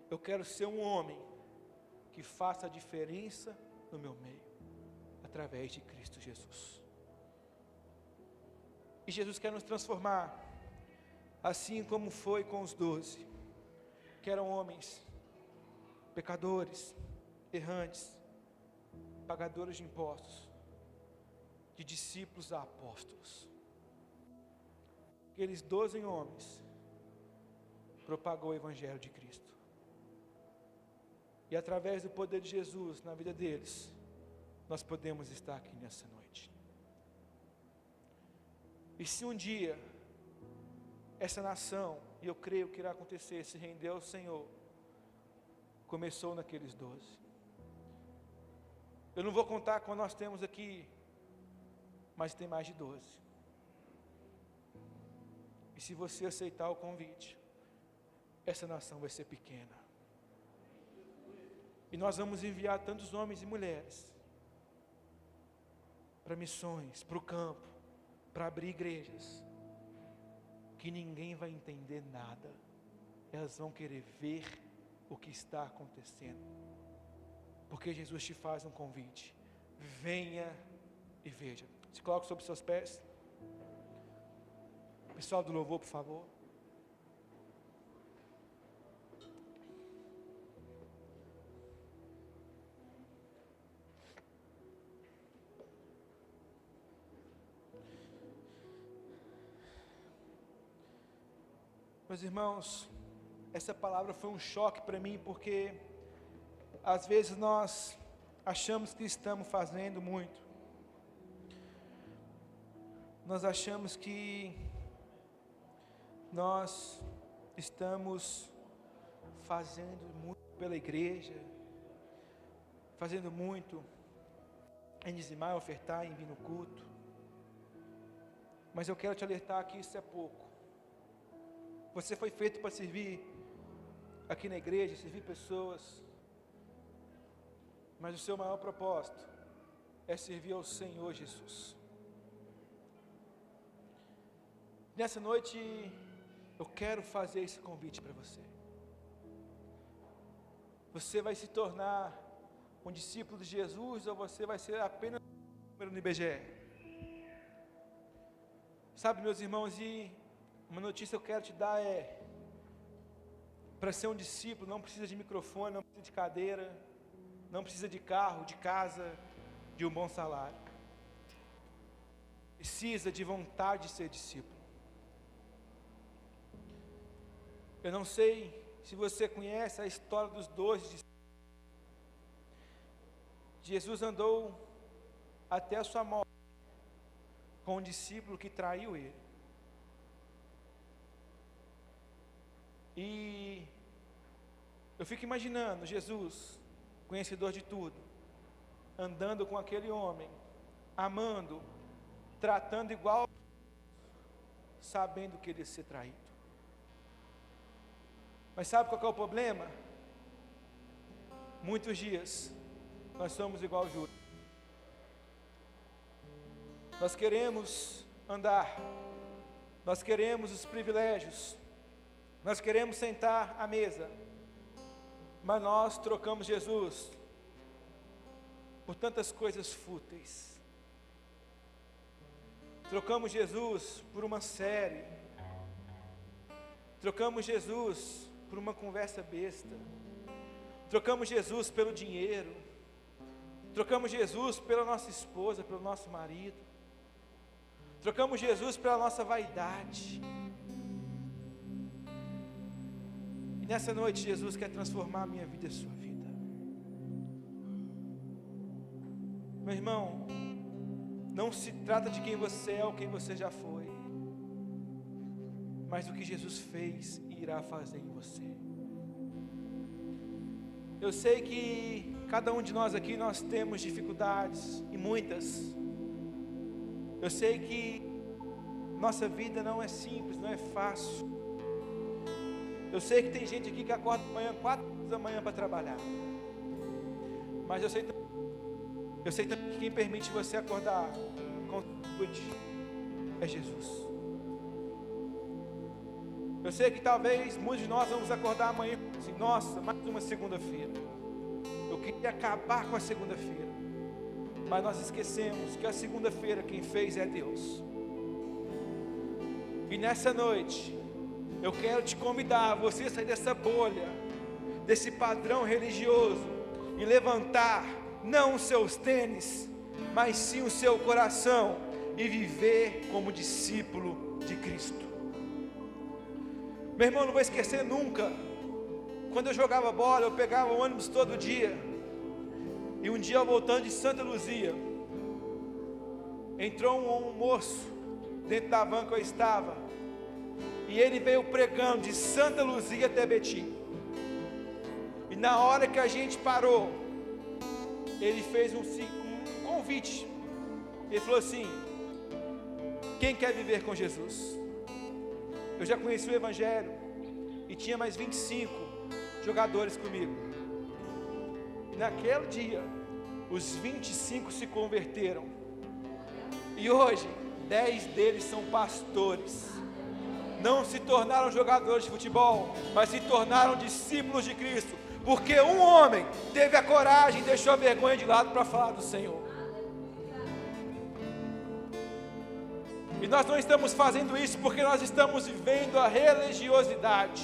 Eu quero ser um homem que faça a diferença no meu meio, através de Cristo Jesus. E Jesus quer nos transformar, assim como foi com os 12, que eram homens pecadores, errantes, pagadores de impostos, de discípulos a apóstolos. Aqueles 12 homens propagou o Evangelho de Cristo. E através do poder de Jesus na vida deles, nós podemos estar aqui nessa noite. E se um dia essa nação, e eu creio que irá acontecer, se render ao Senhor, começou naqueles 12. Eu não vou contar quando nós temos aqui, mas tem mais de 12. E se você aceitar o convite, essa nação vai ser pequena. E nós vamos enviar tantos homens e mulheres para missões, para o campo, para abrir igrejas, que ninguém vai entender nada. Elas vão querer ver o que está acontecendo, porque Jesus te faz um convite: venha e veja. Se coloque sobre seus pés. Pessoal do louvor, por favor. Meus irmãos, essa palavra foi um choque para mim, porque às vezes nós achamos que estamos fazendo muito. Nós achamos que nós estamos fazendo muito pela igreja, fazendo muito em dizimar, ofertar, em vir no culto. Mas eu quero te alertar que isso é pouco. Você foi feito para servir aqui na igreja, servir pessoas. Mas o seu maior propósito é servir ao Senhor Jesus. Nessa noite, eu quero fazer esse convite para você. Você vai se tornar um discípulo de Jesus ou você vai ser apenas um número no IBGE? Sabe, meus irmãos, e uma notícia que eu quero te dar é: para ser um discípulo não precisa de microfone, não precisa de cadeira, não precisa de carro, de casa, de um bom salário. Precisa de vontade de ser discípulo. Eu não sei se você conhece a história dos 12 discípulos. Jesus andou até a sua morte com um discípulo que traiu ele. E eu fico imaginando Jesus, conhecedor de tudo, andando com aquele homem, amando, tratando igual, sabendo que ele ia ser traído. Mas sabe qual é o problema? Muitos dias nós somos igual Judas. Nós queremos andar, nós queremos os privilégios, nós queremos sentar à mesa, mas nós trocamos Jesus por tantas coisas fúteis. Trocamos Jesus por uma série, trocamos Jesus por uma conversa besta, trocamos Jesus pelo dinheiro, trocamos Jesus pela nossa esposa, pelo nosso marido, trocamos Jesus pela nossa vaidade. E nessa noite Jesus quer transformar a minha vida e a sua vida. Meu irmão, não se trata de quem você é ou quem você já foi, mas do que Jesus fez e irá fazer em você. Eu sei que cada um de nós aqui, nós temos dificuldades, e muitas. Eu sei que nossa vida não é simples, não é fácil. Eu sei que tem gente aqui que acorda amanhã, 4 da manhã para trabalhar. Mas eu sei também que quem permite você acordar com saúde é Jesus. Eu sei que talvez muitos de nós vamos acordar amanhã e assim: nossa, mais uma segunda-feira. Eu queria acabar com a segunda-feira. Mas nós esquecemos que a segunda-feira quem fez é Deus. E nessa noite, eu quero te convidar a você sair dessa bolha, desse padrão religioso, e levantar não os seus tênis, mas sim o seu coração, e viver como discípulo de Cristo. Meu irmão, não vou esquecer nunca, quando eu jogava bola, eu pegava o ônibus todo dia, e um dia eu voltando de Santa Luzia, entrou um moço dentro da van que eu estava, e ele veio pregando de Santa Luzia até Betim. E na hora que a gente parou, ele fez um convite. Ele falou assim: quem quer viver com Jesus? Eu já conheci o Evangelho e tinha mais 25 jogadores comigo. E naquele dia, os 25 se converteram. E hoje, 10 deles são pastores. Não se tornaram jogadores de futebol, mas se tornaram discípulos de Cristo, porque um homem teve a coragem e deixou a vergonha de lado para falar do Senhor. E nós não estamos fazendo isso porque nós estamos vivendo a religiosidade.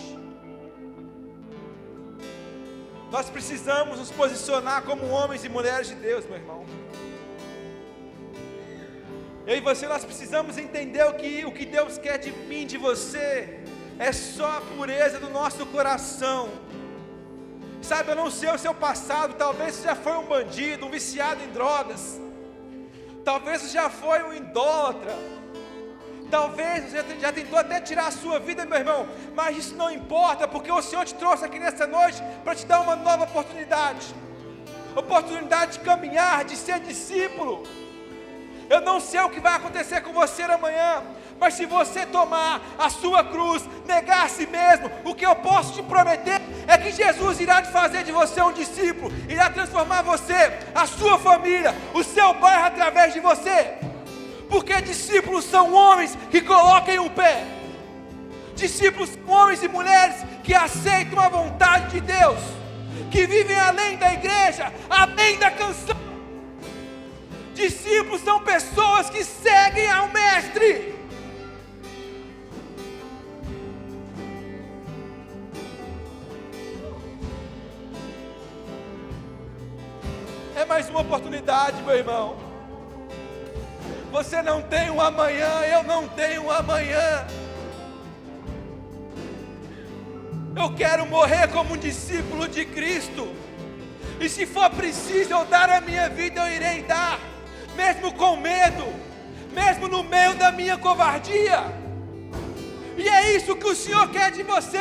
Nós precisamos nos posicionar como homens e mulheres de Deus, meu irmão. Eu e você, nós precisamos entender o que Deus quer de mim, de você, é só a pureza do nosso coração. Sabe, eu não sei o seu passado, talvez você já foi um bandido, um viciado em drogas, talvez você já foi um idólatra, Talvez você já tentou até tirar a sua vida, meu irmão, mas isso não importa, porque o Senhor te trouxe aqui nessa noite para te dar uma nova oportunidade de caminhar, de ser discípulo. Eu não sei o que vai acontecer com você amanhã, mas se você tomar a sua cruz, negar a si mesmo, o que eu posso te prometer é que Jesus irá te fazer de você um discípulo, irá transformar você, a sua família, o seu bairro através de você. Porque discípulos são homens que colocam o pé. Discípulos são homens e mulheres que aceitam a vontade de Deus, que vivem além da igreja, além da canção. Discípulos são pessoas que seguem ao Mestre. É mais uma oportunidade, meu irmão. Você não tem um amanhã, eu não tenho um amanhã. Eu quero morrer como um discípulo de Cristo. E se for preciso eu dar a minha vida, eu irei dar. Mesmo com medo, mesmo no meio da minha covardia. E é isso que o Senhor quer de você.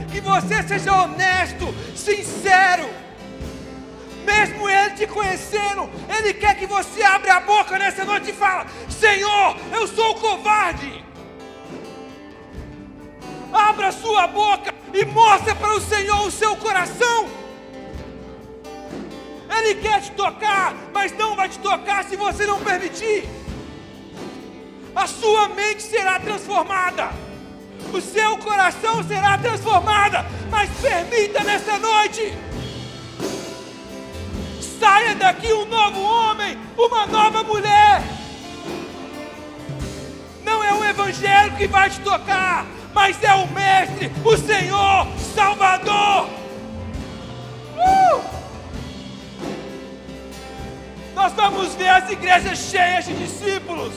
Que você seja honesto, sincero. Mesmo Ele te conhecendo, Ele quer que você abra a boca nessa noite e fala: Senhor, eu sou covarde. Abra a sua boca e mostre para o Senhor o seu coração. Ele quer te tocar, mas não vai te tocar se você não permitir. A sua mente será transformada, o seu coração será transformado, mas permita nessa noite. Saia daqui um novo homem, uma nova mulher. Não é o Evangelho que vai te tocar, mas é o Mestre, o Senhor, Salvador. Nós vamos ver as igrejas cheias de discípulos.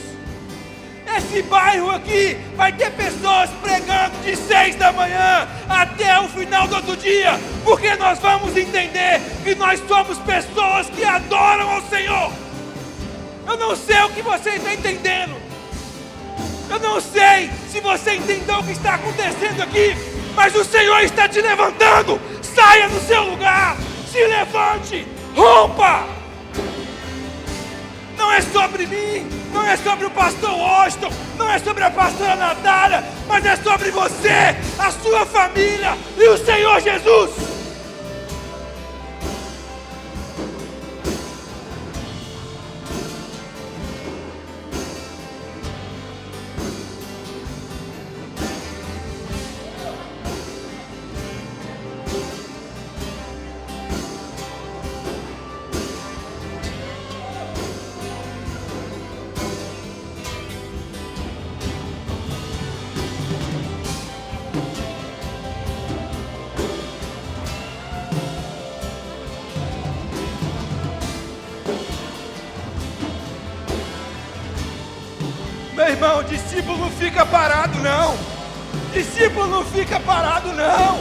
Esse bairro aqui vai ter pessoas pregando de 6 da manhã até o final do outro dia, porque nós vamos entender que nós somos pessoas que adoram ao Senhor. Eu não sei o que você está entendendo. Eu não sei se você entendeu o que está acontecendo aqui, mas o Senhor está te levantando. Saia do seu lugar, se levante, rompa. Não é sobre mim, não é sobre o pastor Washington, não é sobre a pastora Natália, mas é sobre você, a sua família e o Senhor Jesus. Meu irmão, discípulo não fica parado não. Discípulo não fica parado não.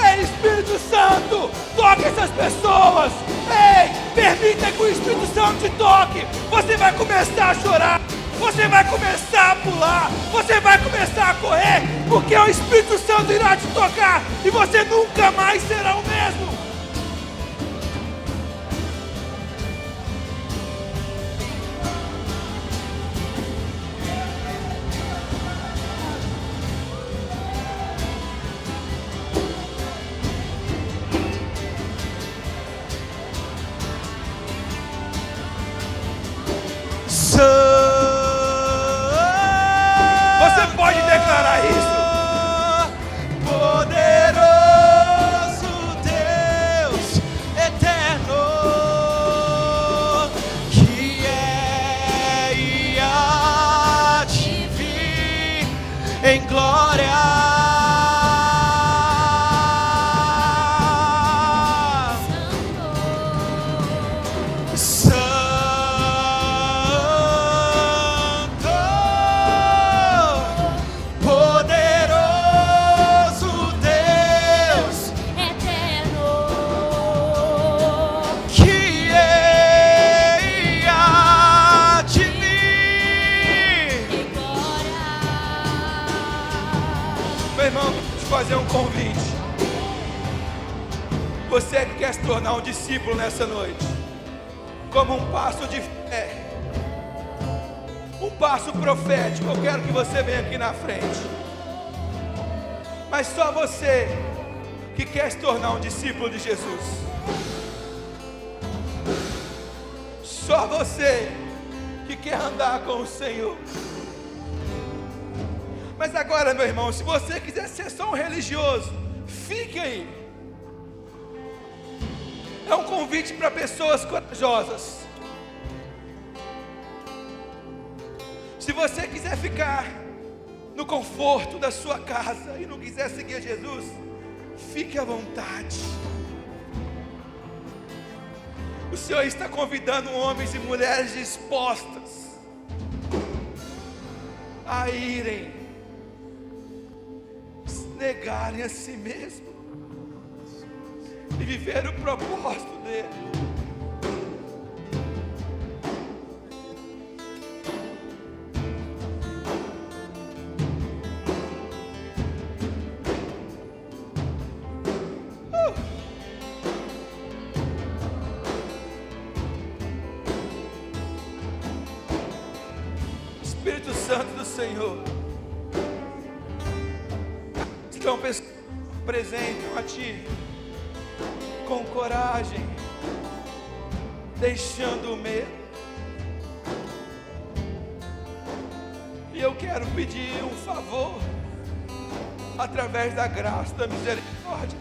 Ei, Espírito Santo, toque essas pessoas. Ei, permita que o Espírito Santo te toque. Você vai começar a chorar, você vai começar a pular, você vai começar a correr, porque o Espírito Santo irá te tocar e você nunca mais será o mesmo. Você pode declarar isso? Poderoso Deus. Você que quer se tornar um discípulo nessa noite, como um passo de fé, um passo profético, eu quero que você venha aqui na frente. Mas só você que quer se tornar um discípulo de Jesus, só você que quer andar com o Senhor. Mas agora, meu irmão, se você quiser ser só um religioso, fique aí. É um convite para pessoas corajosas. Se você quiser ficar no conforto da sua casa e não quiser seguir Jesus, fique à vontade. O Senhor está convidando homens e mulheres dispostas a irem, negarem a si mesmo e viver o propósito dele. Espírito Santo do Senhor, estão presentes a Ti, com coragem, deixando o medo. E eu quero pedir um favor, através da graça, da misericórdia,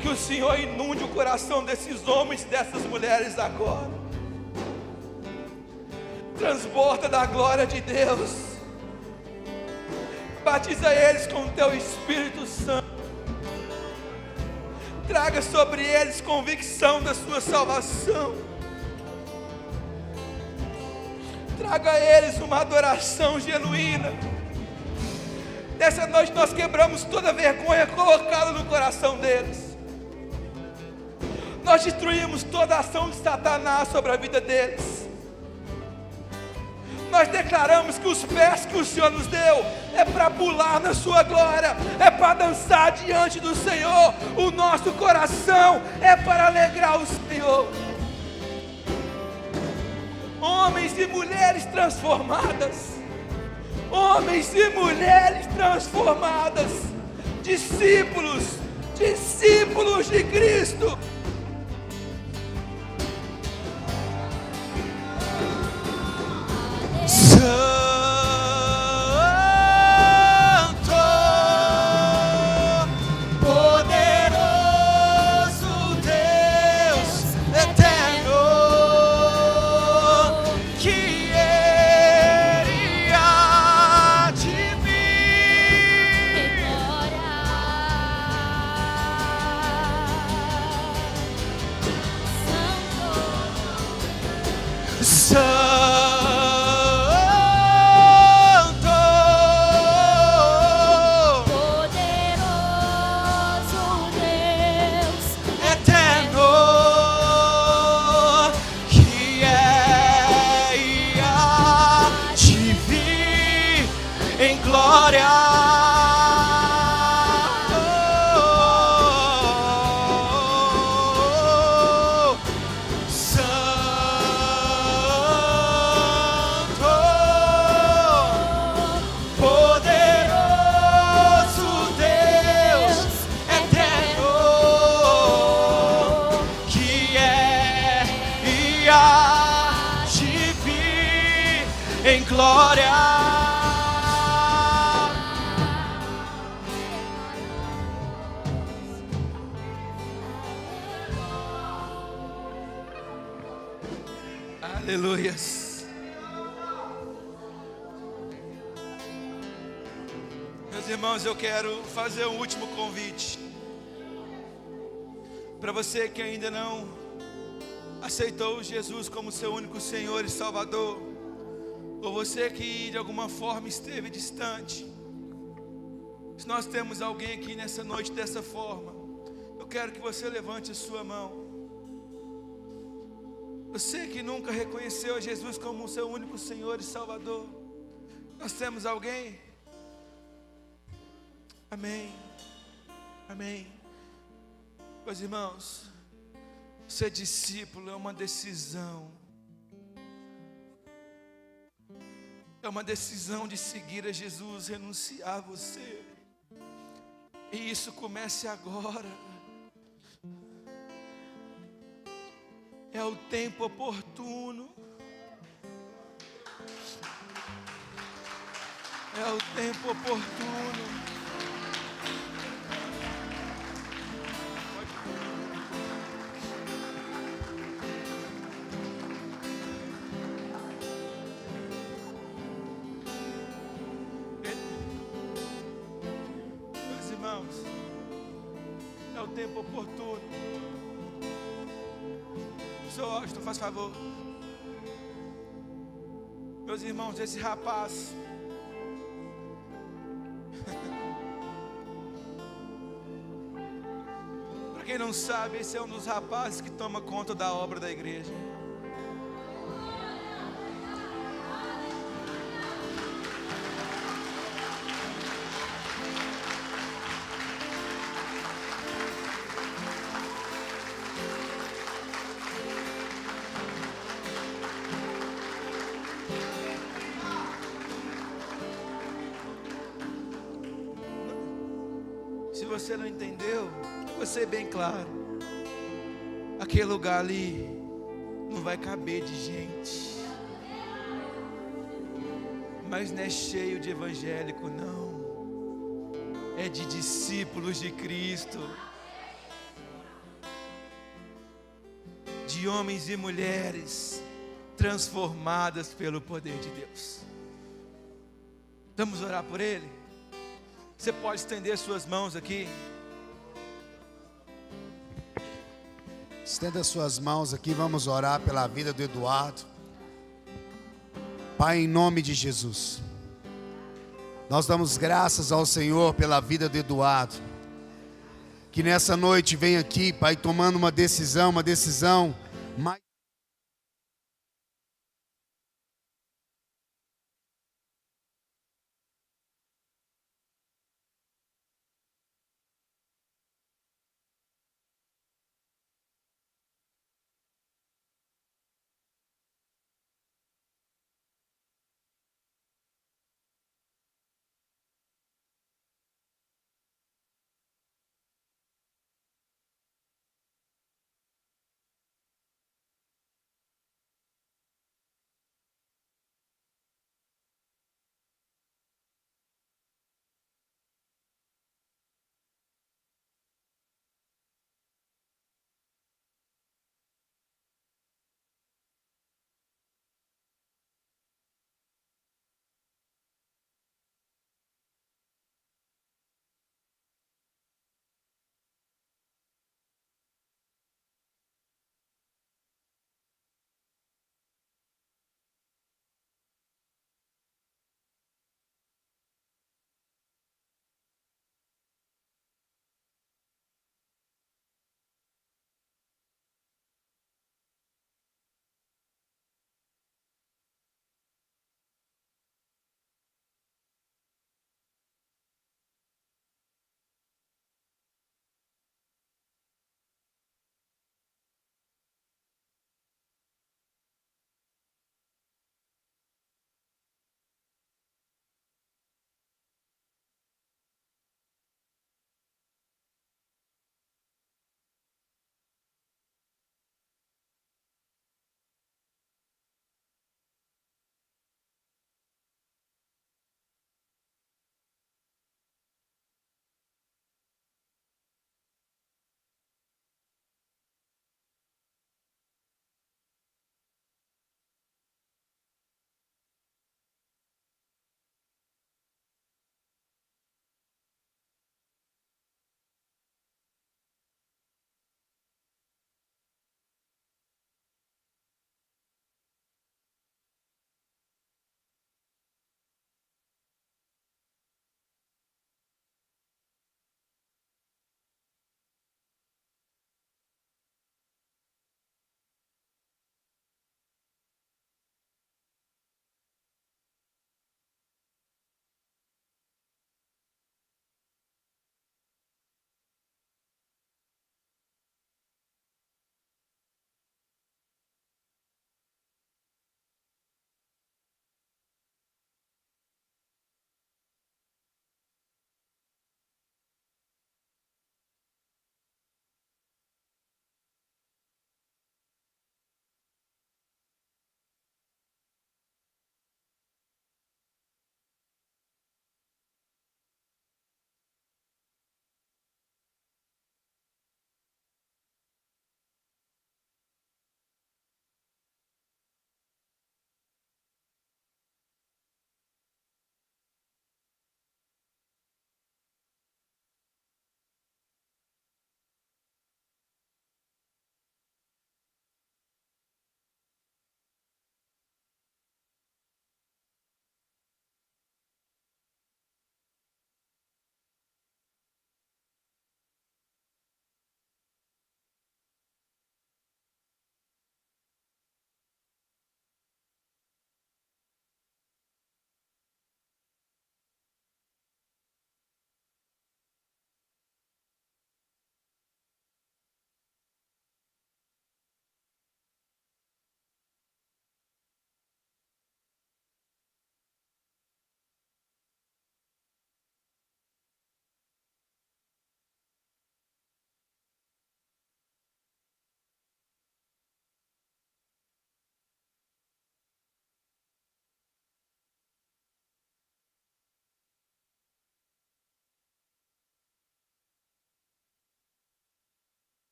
que o Senhor inunde o coração desses homens e dessas mulheres agora. Transborda da glória de Deus, batiza eles com o Teu Espírito Santo, traga sobre eles convicção da sua salvação, traga a eles uma adoração genuína. Nessa noite nós quebramos toda vergonha colocada no coração deles, nós destruímos toda a ação de Satanás sobre a vida deles. Nós declaramos que os pés que o Senhor nos deu é para pular na sua glória, é para dançar diante do Senhor. O nosso coração é para alegrar o Senhor. Homens e mulheres transformadas, homens e mulheres transformadas, discípulos, discípulos de Cristo. Em glória, aleluias. Meus irmãos, eu quero fazer um último convite para você que ainda não aceitou Jesus como seu único Senhor e Salvador, ou você que de alguma forma esteve distante. Se nós temos alguém aqui nessa noite dessa forma, eu quero que você levante a sua mão. Você que nunca reconheceu Jesus como seu único Senhor e Salvador, nós temos alguém? Amém. Amém. Meus irmãos, ser discípulo é uma decisão. É uma decisão de seguir a Jesus, renunciar a você. E isso comece agora. É o tempo oportuno. É o tempo oportuno. Meus irmãos, é o tempo oportuno. Senhor Austin, faz favor. Meus irmãos, esse rapaz para quem não sabe, esse é um dos rapazes que toma conta da obra da igreja. Se você não entendeu, eu vou ser bem claro. Aquele lugar ali não vai caber de gente. Mas não é cheio de evangélico, não. É de discípulos de Cristo. De homens e mulheres transformadas pelo poder de Deus. Vamos orar por ele? Você pode estender suas mãos aqui. Estenda suas mãos aqui, vamos orar pela vida do Eduardo. Pai, em nome de Jesus, nós damos graças ao Senhor pela vida do Eduardo. Que nessa noite vem aqui, Pai, tomando uma decisão mais